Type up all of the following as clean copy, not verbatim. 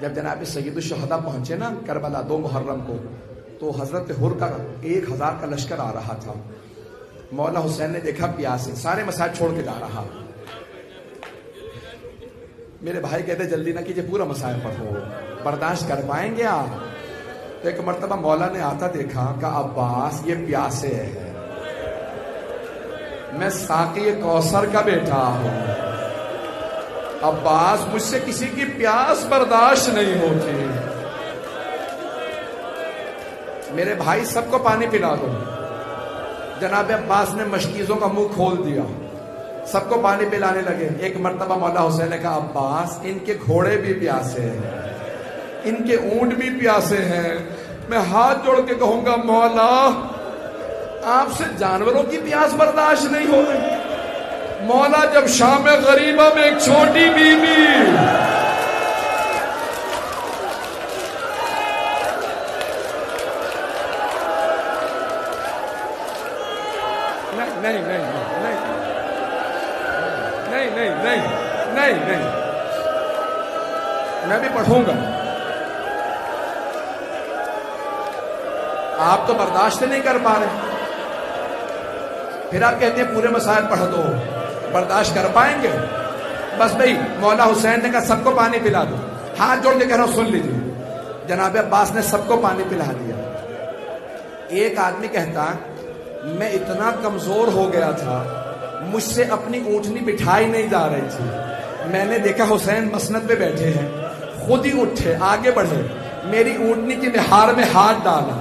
جب جناب سید الشہداء پہنچے نا کربلا 2 محرم کو، تو حضرت حر کا 1000 کا لشکر آ رہا تھا. مولا حسین نے دیکھا پیاسے، سارے مسائل چھوڑ کے جا رہا. میرے بھائی کہتے جلدی نہ کیجیے، پورا مسائل پڑھو، برداشت کر پائیں گے آپ؟ تو ایک مرتبہ مولا نے آتا دیکھا کہ عباس یہ پیاسے ہے، میں ساقی کوثر کا بیٹا ہوں، عباس مجھ سے کسی کی پیاس برداشت نہیں ہوتی، میرے بھائی سب کو پانی پلا دو. جناب عباس نے مشکیزوں کا منہ کھول دیا، سب کو پانی پلانے لگے. ایک مرتبہ مولا حسین نے کہا عباس ان کے گھوڑے بھی پیاسے ہیں، ان کے اونٹ بھی پیاسے ہیں. میں ہاتھ جوڑ کے کہوں گا مولا آپ سے جانوروں کی پیاس برداشت نہیں ہو رہی. مولا جب شام غریبہ میں ایک چھوٹی بیوی نہیں نہیں نہیں نہیں نہیں نہیں نہیں نہیں میں بھی پڑھوں گا. آپ تو برداشت نہیں کر پا رہے، پھر آپ کہتے ہیں پورے مسائل پڑھ دو، برداشت کر پائیں گے؟ بس بھائی مولا حسین نے کہا سب کو پانی پلا دو. ہاتھ جوڑ کے کہہ رہا ہوں سن لیجیے. جناب عباس نے سب کو پانی پلا دیا. ایک آدمی کہتا میں اتنا کمزور ہو گیا تھا، مجھ سے اپنی اونٹنی بٹھائی نہیں جا رہی تھی. میں نے دیکھا حسین مسند پہ بیٹھے ہیں، خود ہی اٹھے آگے بڑھے، میری اونٹنی کی نہار میں ہاتھ ڈالا،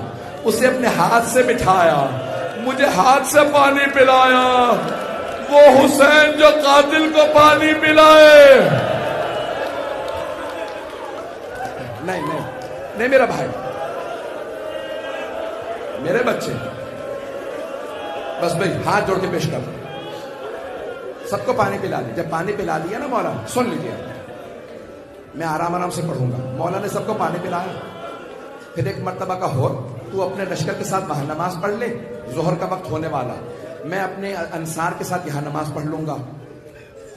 اسے اپنے ہاتھ سے بٹھایا، مجھے ہاتھ سے پانی پلایا. وہ حسین جو قاتل کو پانی پلائے. نہیں نہیں نہیں میرا بھائی، میرے بچے، بس بھائی ہاتھ جوڑ کے پیش کر دو. سب کو پانی پلا دیا. جب پانی پلا دیا نا مولا، سن لیجیے میں آرام آرام سے پڑھوں گا. مولا نے سب کو پانی پلایا. پھر ایک مرتبہ کا ہو تو اپنے لشکر کے ساتھ وہاں نماز پڑھ لے، ظہر کا وقت ہونے والا، میں اپنے انصار کے ساتھ یہاں نماز پڑھ لوں گا.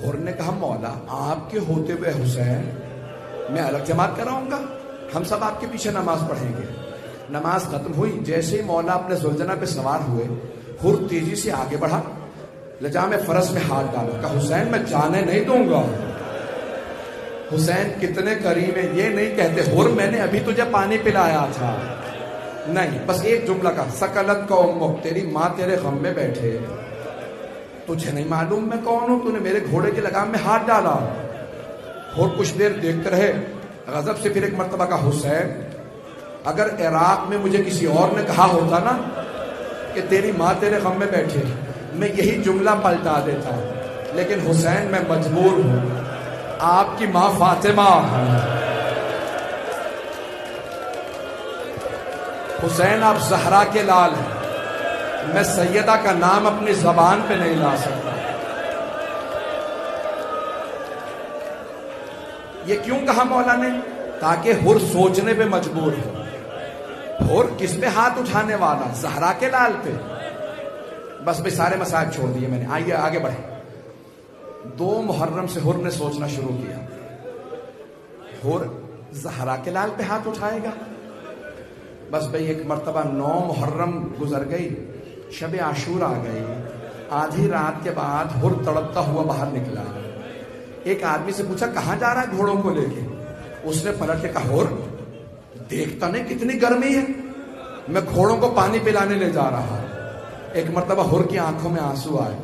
ہر نے کہا مولا آپ کے ہوتے ہوئے حسین میں الگ جماعت کراؤں گا، ہم سب آپ کے پیچھے نماز پڑھیں گے. نماز ختم ہوئی، جیسے ہی مولا اپنے زلجنہ پہ سوار ہوئے، ہر تیزی سے آگے بڑھا، لجام فرس میں ہاتھ ڈالا، کہا حسین میں جانے نہیں دوں گا. حسین کتنے کریم ہیں، یہ نہیں کہتے ہر میں نے ابھی تجھے پانی پلایا تھا، نہیں، بس ایک جملہ کا سکلت کا امک، تیری ماں تیرے غم میں بیٹھے، تجھے نہیں معلوم میں کون ہوں، تو نے میرے گھوڑے کے لگام میں ہاتھ ڈالا. اور کچھ دیر دیکھتے رہے، غضب سے پھر ایک مرتبہ کا حسین اگر عراق میں مجھے کسی اور نے کہا ہوتا نا کہ تیری ماں تیرے غم میں بیٹھے، میں یہی جملہ پلٹا دیتا، لیکن حسین میں مجبور ہوں، آپ کی ماں فاطمہ ہے. حسین آپ زہرا کے لال ہیں، میں سیدہ کا نام اپنی زبان پہ نہیں لا سکتا. یہ کیوں کہا مولا نے؟ تاکہ ہر سوچنے پہ مجبور ہو. ہر کس پہ ہاتھ اٹھانے والا؟ زہرا کے لال پہ. بس بھائی سارے مسائل چھوڑ دیے میں نے. آئیے آگے بڑھیں. 2 محرم سے ہر نے سوچنا شروع کیا، ہر زہرا کے لال پہ ہاتھ اٹھائے گا. بس بھئی ایک مرتبہ 9 محرم گزر گئی، شب عاشور آ گئی. آدھی رات کے بعد ہر تڑپتا ہوا باہر نکلا. ایک آدمی سے پوچھا کہاں جا رہا ہے گھوڑوں کو لے کے؟ اس نے پلٹ کے کہا ہر دیکھتا نہیں کتنی گرمی ہے، میں گھوڑوں کو پانی پلانے لے جا رہا. ایک مرتبہ ہر کی آنکھوں میں آنسو آئے.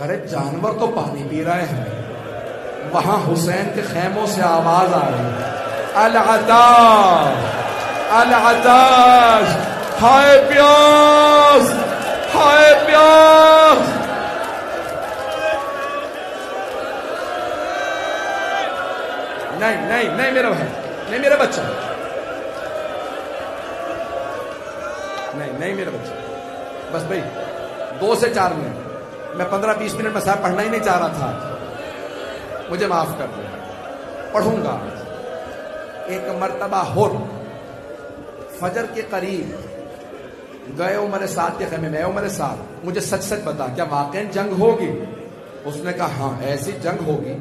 ارے جانور تو پانی پی رہے ہیں. وہاں حسین کے خیموں سے آواز آ رہی ہے، العطاش العطاش، ہائے پیاس ہائے پیاس. نہیں نہیں نہیں میرا بھائی، نہیں میرا بچہ، نہیں نہیں میرا بچہ. بس بھائی 2 سے 4 منٹ، میں 15-20 منٹ میں صاحب پڑھنا ہی نہیں چاہ رہا تھا، مجھے معاف کر دیں، پڑھوں گا. ایک مرتبہ ہر فجر کے قریب گئے عمر سعد کے خیمے میں. عمر سعد مجھے سچ سچ بتا، کیا واقعی جنگ ہوگی؟ اس نے کہا ہاں ایسی جنگ ہوگی،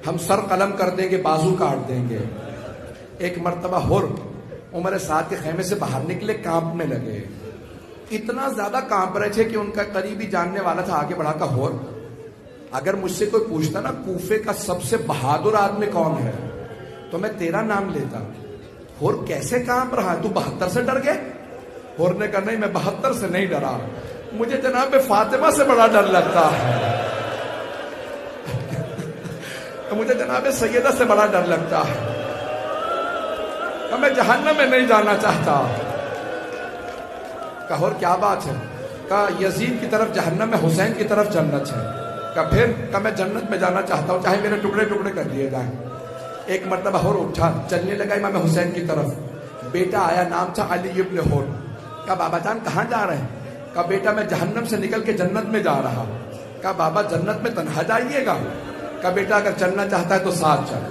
ہم سر قلم کر دیں گے، بازو کاٹ دیں گے. ایک مرتبہ ہور عمر سعد کے خیمے سے باہر نکلے، کانپنے لگے، اتنا زیادہ کانپ رہے تھے کہ ان کا قریبی جاننے والا تھا، آگے بڑھا کہا ہور اگر مجھ سے کوئی پوچھتا نا کوفے کا سب سے بہادر آدمی کون ہے تو میں تیرا نام لیتا۔ ہور کیسے کانپ رہا ہے، تو 72 سے ڈر گئے؟ ہور نے کہا نہیں، میں 72 سے نہیں ڈرا، مجھے جناب فاطمہ سے بڑا ڈر لگتا ہے، مجھے جناب سیدہ سے بڑا ڈر لگتا ہے، کہ میں جہنم میں نہیں جانا چاہتا۔ کہا اور کیا بات ہے؟ کہا یزید کی طرف جہنم میں، حسین کی طرف جنت ہے۔ کہا پھر؟ کہا میں جنت میں جانا چاہتا ہوں چاہے میرے ٹکڑے ٹکڑے کر دیے جائیں۔ ایک مرتبہ ہور اٹھا، چلنے لگا امام حسین کی طرف، بیٹا آیا، نام تھا علی ابن ہور۔ کہا بابا جان کہاں جا رہے ہیں؟ کہا بیٹا میں جہنم سے نکل کے جنت میں جا رہا۔ کہا بابا جنت میں تنہا جائیے گا؟ کہا بیٹا اگر چلنا چاہتا ہے تو ساتھ چل۔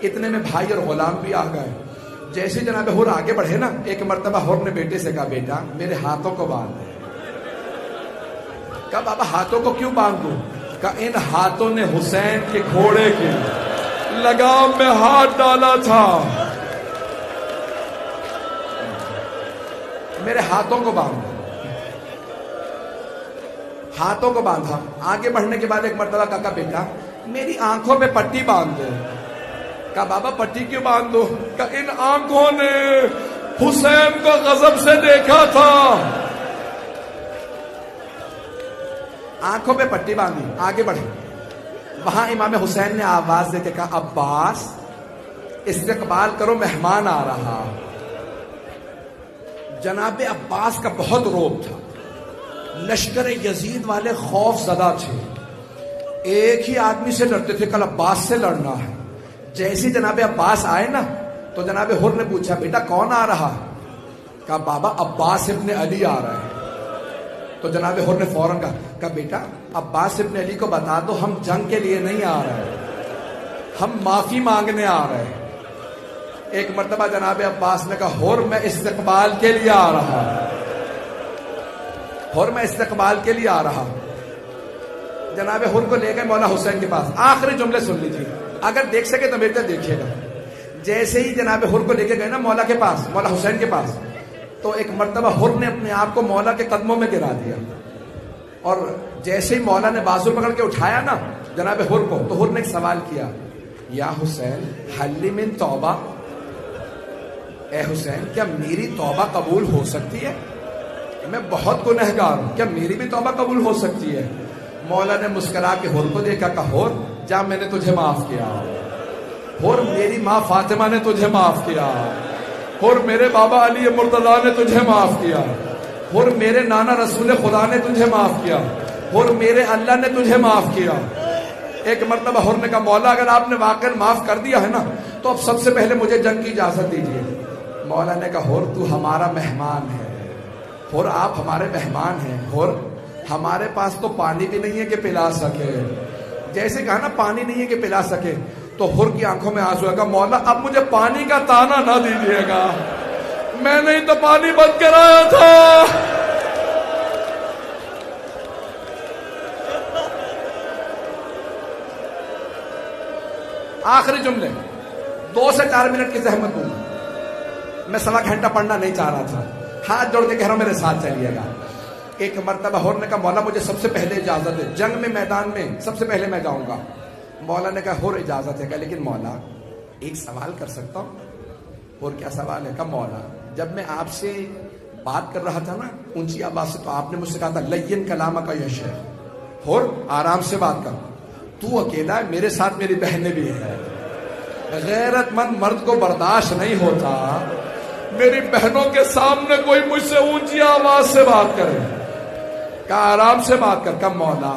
اتنے میں بھائی اور غلام بھی آ گئے۔ جیسے جناب ہور آگے بڑھے نا، ایک مرتبہ ہور نے بیٹے سے کہا بیٹا میرے ہاتھوں کو باندھ دے۔ کہا بابا ہاتھوں کو کیوں باندھ دوں؟ کہا ان ہاتھوں نے حسین کے گھوڑے کے لگام میں ہاتھ ڈالا تھا، میرے ہاتھوں کو باندھ دے۔ ہاتھوں کو باندھا۔ آگے بڑھنے کے بعد ایک مرتبہ کہا بیٹا میری آنکھوں پہ پٹی باندھ دے۔ کہا بابا پٹی کیوں باندھ دو؟ کہا ان آنکھوں نے حسین کو غضب سے دیکھا تھا۔ آنکھوں پہ پٹی باندھی، آگے بڑھے۔ وہاں امام حسین نے آواز دے کے کہا عباس استقبال کرو، مہمان آ رہا۔ جناب عباس کا بہت روب تھا، لشکر یزید والے خوف زدہ تھے، ایک ہی آدمی سے لڑتے تھے، کل عباس سے لڑنا ہے۔ جیسے جناب عباس آئے نا تو جناب ہور نے پوچھا بیٹا کون آ رہا؟ کہا بابا عباس ابن علی آ رہا ہے۔ تو جناب ہور نے فوراً کہا بیٹا عباس ابن علی کو بتا دو ہم جنگ کے لیے نہیں آ رہے، ہم معافی مانگنے آ رہے ہیں۔ ایک مرتبہ جناب عباس نے کہا ہور میں استقبال کے لیے آ رہا، ہور میں استقبال کے لیے آ رہا۔ جناب ہور کو لے گئے مولا حسین کے پاس۔ آخری جملے سن لیجیے، اگر دیکھ سکے تو میرے دیکھیے گا۔ جیسے ہی جناب ہور کو لے کے گئے نا مولا کے پاس، مولا حسین کے پاس، تو ایک مرتبہ ہور نے اپنے آپ کو مولا کے قدموں میں گرا دیا، اور جیسے ہی مولا نے بازو پکڑ کے اٹھایا نا جناب ہور کو، تو ہور نے ایک سوال کیا، یا حسین حل من توبہ، اے حسین کیا میری توبہ قبول ہو سکتی ہے؟ میں بہت گنہگار ہوں، کیا میری بھی توبہ قبول ہو سکتی ہے؟ مولا نے مسکرا کے ہور کو دیکھا، کہا ہور جا میں نے تجھے معاف کیا، ہور میری ماں فاطمہ نے تجھے معاف کیا، ہور میرے بابا علی مرتضیٰ نے تجھے معاف کیا، ہور میرے نانا رسول خدا نے تجھے معاف کیا، ہور میرے اللہ نے تجھے معاف کیا۔ ایک مرتبہ ہور نے کہا مولا اگر آپ نے واقعا معاف کر دیا ہے نا تو اب سب سے پہلے مجھے جنگ کی اجازت دیجیے۔ مولا نے کہا ہور تو ہمارا مہمان ہے، ہور آپ ہمارے مہمان ہیں، ہور ہمارے پاس تو پانی بھی نہیں ہے کہ پلا سکے۔ جیسے کہا نا پانی نہیں ہے کہ پلا سکے، تو ہور کی آنکھوں میں آنسو آیا، مولا اب مجھے پانی کا تانا نہ دیجیے گا، میں نہیں تو پانی بند کرایا تھا۔ آخری جملے 2 سے 4 منٹ کی زحمت دوں، میں 1.25 گھنٹہ پڑھنا نہیں چاہ رہا تھا، ہاتھ جوڑ کے کہہ رہا ہوں میرے ساتھ چلیے گا۔ ایک مرتبہ ہور نے کہا مولا مجھے سب سے پہلے اجازت ہے، جنگ میں میدان میں سب سے پہلے میں جاؤں گا۔ مولا نے کہا ہور اجازت ہے، کہا لیکن مولا ایک سوال کر سکتا ہوں؟ اور کیا سوال ہے؟ کہا مولا جب میں آپ سے بات کر رہا تھا نا اونچی آواز سے تو آپ نے مجھ سے کہا تھا لین کلامہ کا یش ہے، ہور آرام سے بات کر، تو اکیلا ہے، میرے ساتھ میری بہنیں بھی ہیں، غیرت مند مرد کو برداشت نہیں ہوتا میری بہنوں کے سامنے کوئی مجھ سے اونچی آواز سے بات کرے، کہا آرام سے بات کر۔ کہا مولا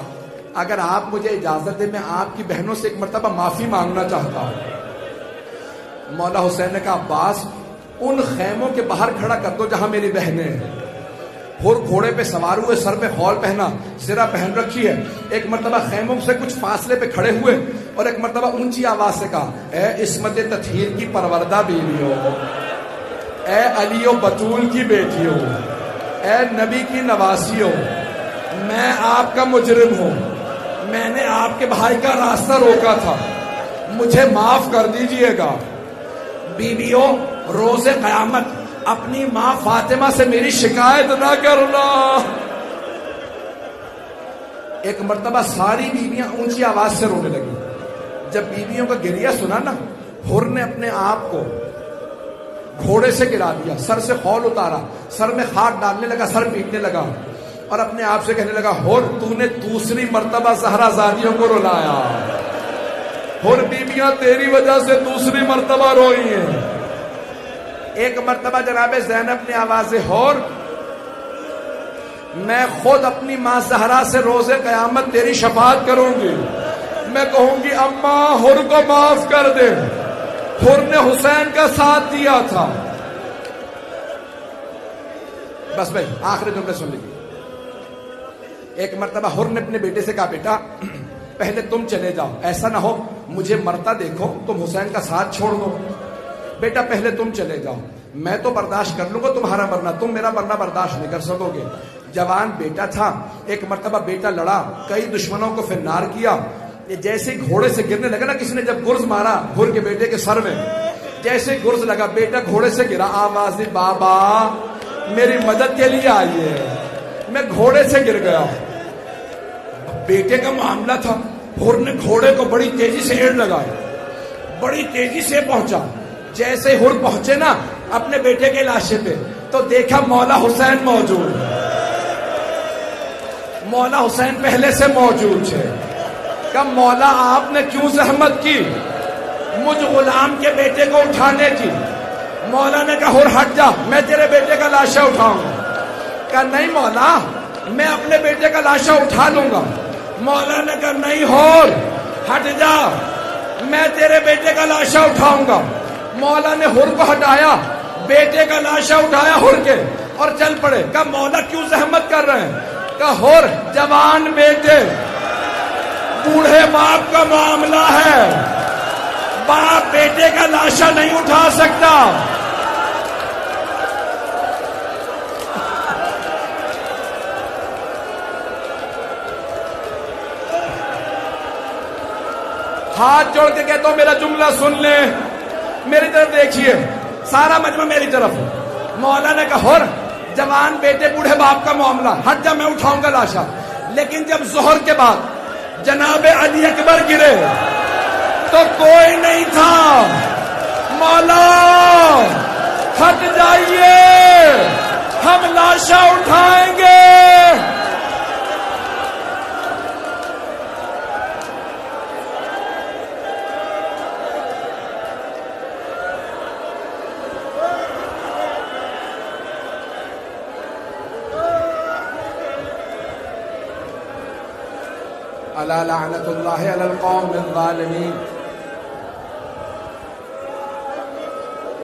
اگر آپ مجھے اجازت دے میں آپ کی بہنوں سے ایک مرتبہ معافی مانگنا چاہتا ہوں۔ مولا حسین نے کہا عباس ان خیموں کے باہر کھڑا کر دو جہاں میری بہنیں ہیں۔ ہور گھوڑے پہ سوار ہوئے، سر پہ خول پہنا، سرہ پہن رکھی ہے، ایک مرتبہ خیموں سے کچھ فاصلے پہ کھڑے ہوئے اور ایک مرتبہ اونچی آواز سے کہا اے عصمت تطہیر کی پروردہ بیویوں، اے علی و بطول کی بیٹیوں، اے نبی کی نواسیوں، میں آپ کا مجرم ہوں، میں نے آپ کے بھائی کا راستہ روکا تھا، مجھے معاف کر دیجئے گا۔ بیویوں روز قیامت اپنی ماں فاطمہ سے میری شکایت نہ کرنا. ایک مرتبہ ساری بیویاں اونچی آواز سے رونے لگی. جب بیویوں کا گریہ سنا نا، حر نے اپنے آپ کو گھوڑے سے گرا دیا، سر سے خول اتارا، سر میں خاک ڈالنے لگا، سر پیٹنے لگا اور اپنے آپ سے کہنے لگا، حر تو نے دوسری مرتبہ زہرا زادیوں کو رلایا. حر بیویاں تیری وجہ سے دوسری مرتبہ روئی ہیں. ایک مرتبہ جناب زینب نے آواز حر، میں خود اپنی ماں زہرا سے روز قیامت تیری شفاعت کروں گی. میں کہوں گی اماں حر کو معاف کر دے، حر نے حسین کا ساتھ دیا تھا. بس بھائی آخری جملے سن لیجیے. ایک مرتبہ حر نے اپنے بیٹے سے کہا، بیٹا پہلے تم چلے جاؤ، ایسا نہ ہو مجھے مرتا دیکھو تم حسین کا ساتھ چھوڑ دو. بیٹا پہلے تم چلے جاؤ، میں تو برداشت کر لوں گا تمہارا مرنا، تم میرا مرنا برداشت نہیں کر سکو گے. جوان بیٹا تھا. ایک مرتبہ بیٹا لڑا، کئی دشمنوں کو فرنار کیا. جیسے ہی گھوڑے سے گرنے لگا نا، کسی نے جب گرز مارا حر کے بیٹے کے سر میں، جیسے گرز لگا بیٹا گھوڑے سے گرا، آواز بابا میری مدد کے لیے آئیے، میں گھوڑے سے گر گیا. بیٹے کا معاملہ تھا. حر نے گھوڑے کو بڑی تیزی سے ایڑ لگائی، بڑی تیزی سے پہنچا. جیسے حر پہنچے نا اپنے بیٹے کے لاشے پہ، تو دیکھا مولا حسین موجود. مولا حسین پہلے سے موجود تھے. کہ مولا آپ نے کیوں زحمت کی مجھ غلام کے بیٹے کو اٹھانے کی؟ مولا نے کہا حر ہٹ جا، میں تیرے بیٹے کا لاشا اٹھاؤں گا. کہا نہیں مولا، میں اپنے بیٹے کا لاشا اٹھا لوں گا. مولا نے کہا نہیں حر ہٹ جا، میں تیرے بیٹے کا لاشا اٹھاؤں گا. مولا نے حر کو ہٹایا، بیٹے کا لاشا اٹھایا حر کے اور چل پڑے. کہا مولا کیوں زحمت کر رہے ہیں؟ کہا حر جوان بیٹے بوڑھے باپ کا معاملہ ہے، باپ بیٹے کا لاشا نہیں اٹھا سکتا. ہاتھ جوڑ کے کہتا ہوں میرا جملہ سن لیں، میری طرف دیکھیے، سارا مجمع میری طرف. مولا نے کہا حر جوان بیٹے بوڑھے باپ کا معاملہ، ہٹ جا میں اٹھاؤں گا لاشا. لیکن جب ظہر کے بعد جناب علی اکبر گرے تو کوئی نہیں تھا. مولا ہٹ جائیے، ہم لاشا اٹھائیں گے. الا لعنت اللہ علی القوم الظالمین.